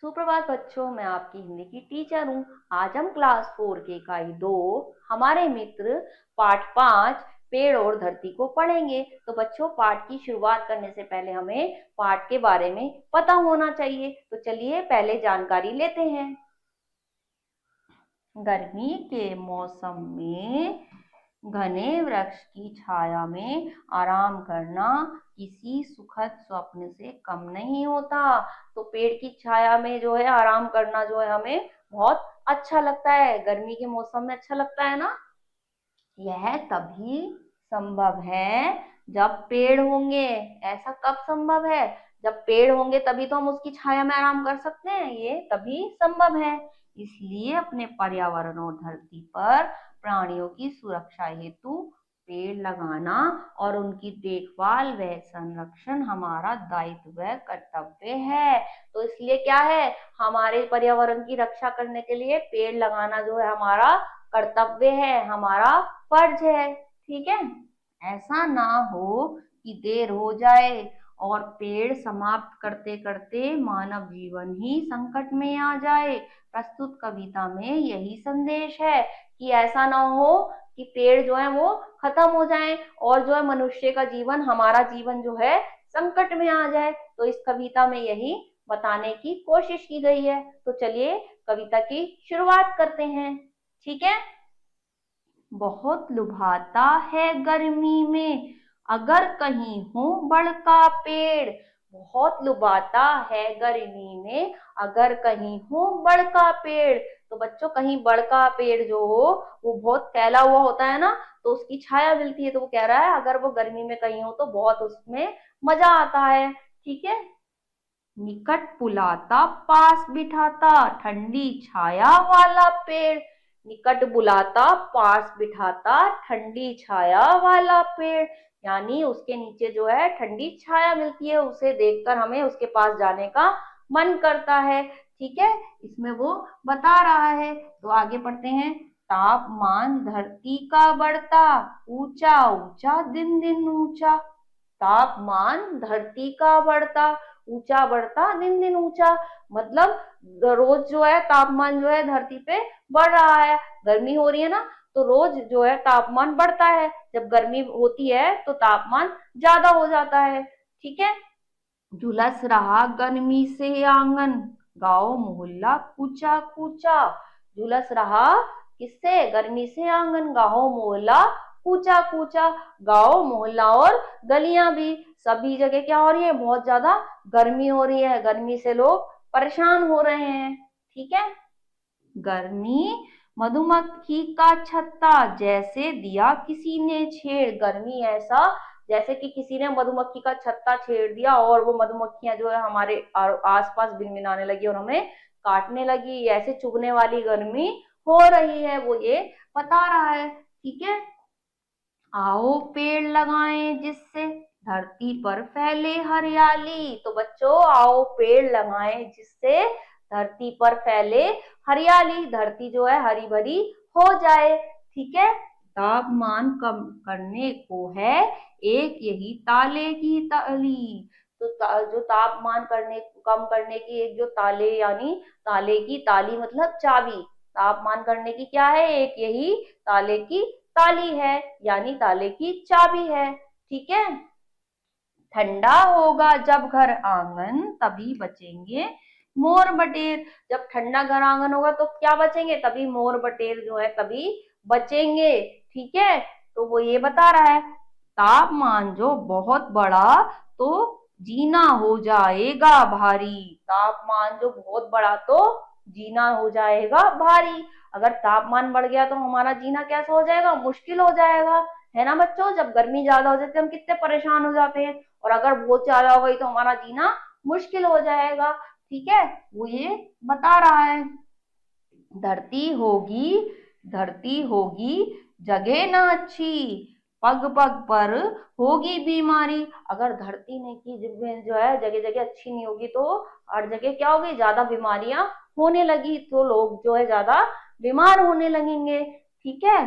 सुप्रभात बच्चों, मैं आपकी हिंदी की टीचर हूँ। आज हम क्लास 4 के इकाई 2 हमारे मित्र पाठ 5 पेड़ और धरती को पढ़ेंगे। तो बच्चों, पाठ की शुरुआत करने से पहले हमें पाठ के बारे में पता होना चाहिए। तो चलिए पहले जानकारी लेते हैं। गर्मी के मौसम में घने वृक्ष की छाया में आराम करना किसी सुखद स्वप्न से कम नहीं होता। तो पेड़ की छाया में जो है आराम करना जो है हमें बहुत अच्छा लगता है। गर्मी के मौसम में अच्छा लगता है ना। यह तभी संभव है जब पेड़ होंगे। ऐसा कब संभव है? जब पेड़ होंगे तभी तो हम उसकी छाया में आराम कर सकते हैं। ये तभी संभव है। इसलिए अपने पर्यावरण और धरती पर प्राणियों की सुरक्षा हेतु पेड़ लगाना और उनकी देखभाल व संरक्षण हमारा दायित्व व कर्तव्य है। तो इसलिए क्या है, हमारे पर्यावरण की रक्षा करने के लिए पेड़ लगाना जो है हमारा कर्तव्य है, हमारा फर्ज है। ठीक है। ऐसा ना हो कि देर हो जाए और पेड़ समाप्त करते करते मानव जीवन ही संकट में आ जाए। प्रस्तुत कविता में यही संदेश है कि ऐसा ना हो कि पेड़ जो है वो खत्म हो जाए और जो है मनुष्य का जीवन, हमारा जीवन जो है संकट में आ जाए। तो इस कविता में यही बताने की कोशिश की गई है। तो चलिए कविता की शुरुआत करते हैं। ठीक है। बहुत लुभाता है गर्मी में अगर कहीं हो बड़का पेड़। बहुत लुभाता है गर्मी में अगर कहीं हो बड़का पेड़। तो बच्चों, कहीं बड़का पेड़ जो हो वो बहुत फैला हुआ होता है ना, तो उसकी छाया मिलती है। तो वो कह रहा है अगर वो गर्मी में कहीं हो तो बहुत उसमें मजा आता है। ठीक है। निकट बुलाता पास बिठाता ठंडी छाया वाला पेड़। निकट बुलाता पास बिठाता ठंडी छाया वाला पेड़, यानी उसके नीचे जो है ठंडी छाया मिलती है। उसे देखकर हमें उसके पास जाने का मन करता है। ठीक है। इसमें वो बता रहा है। तो आगे पढ़ते हैं। तापमान धरती का बढ़ता ऊंचा ऊंचा दिन दिन ऊंचा। तापमान धरती का बढ़ता ऊंचा बढ़ता दिन दिन ऊंचा, मतलब रोज जो है तापमान जो है धरती पे बढ़ रहा है। गर्मी हो रही है ना, तो रोज जो है तापमान बढ़ता है। जब गर्मी होती है तो तापमान ज्यादा हो जाता है। ठीक है। झुलस रहा गर्मी से आंगन गांव मोहल्ला कूचा कूचा। झुलस रहा किससे? गर्मी से आंगन गांव मोहल्ला कूचा कूचा। गांव मोहल्ला और गलियां भी, सभी जगह क्या हो रही है, बहुत ज्यादा गर्मी हो रही है। गर्मी से लोग परेशान हो रहे हैं। ठीक है। गर्मी मधुमक्खी का छत्ता जैसे दिया किसी ने छेड़। गर्मी ऐसा जैसे कि किसी ने मधुमक्खी का छत्ता छेड़ दिया और वो मधुमक्खियां जो है हमारे आसपास भिनभिनाने लगी और हमें काटने लगी। ऐसे चुभने वाली गर्मी हो रही है, वो ये बता रहा है। ठीक है। आओ पेड़ लगाएं जिससे धरती पर फैले हरियाली। तो बच्चों, आओ पेड़ लगाएं जिससे धरती पर फैले हरियाली, धरती जो है हरी भरी हो जाए। ठीक है। तापमान कम करने को है एक यही ताले की ताली। तो जो तापमान कम करने की एक जो ताले, यानी ताले की ताली मतलब चाबी। तापमान करने की क्या है? एक यही ताले की ताली है, यानी ताले की चाबी है। ठीक है। ठंडा होगा जब घर आंगन तभी बचेंगे मोर बटेर। जब ठंडा घर आंगन होगा तो क्या बचेंगे? तभी मोर बटेर जो है तभी बचेंगे। ठीक है। तो वो ये बता रहा है तापमान जो बहुत बढ़ा तो जीना हो जाएगा भारी। तापमान जो बहुत बढ़ा तो जीना हो जाएगा भारी। अगर तापमान बढ़ गया तो हमारा जीना कैसा हो जाएगा? मुश्किल हो जाएगा, है ना बच्चों। जब गर्मी ज्यादा हो जाती है हम कितने परेशान हो जाते हैं, और अगर बहुत ज्यादा हो गई तो हमारा जीना मुश्किल हो जाएगा। ठीक है। वो ये बता रहा है धरती होगी धरती होगी जगह ना अच्छी पग पग पर होगी बीमारी। अगर धरती ने की जो है जगह जगह अच्छी नहीं होगी तो हर जगह क्या होगी? ज्यादा बीमारियां होने लगी, तो लोग जो है ज्यादा बीमार होने लगेंगे। ठीक है।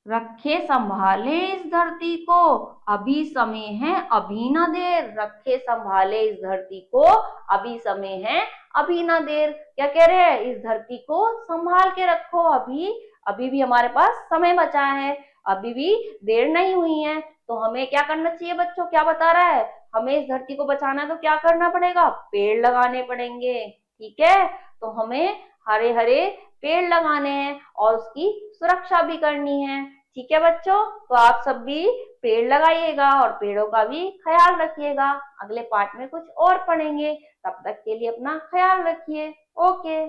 रखे संभाले इस धरती को अभी समय है अभी ना देर। रखे संभाले इस धरती को अभी समय है अभी ना देर, क्या कह रहे हैं, इस धरती को संभाल के रखो, अभी अभी भी हमारे पास समय बचा है, अभी भी देर नहीं हुई है। तो हमें क्या करना चाहिए बच्चों, क्या बता रहा है, हमें इस धरती को बचाना है तो क्या करना पड़ेगा, पेड़ लगाने पड़ेंगे। ठीक है, तो हमें हरे हरे पेड़ लगाने हैं और उसकी सुरक्षा भी करनी है। ठीक है बच्चों, तो आप सब भी पेड़ लगाइएगा और पेड़ों का भी ख्याल रखिएगा। अगले पार्ट में कुछ और पढ़ेंगे, तब तक के लिए अपना ख्याल रखिए। ओके।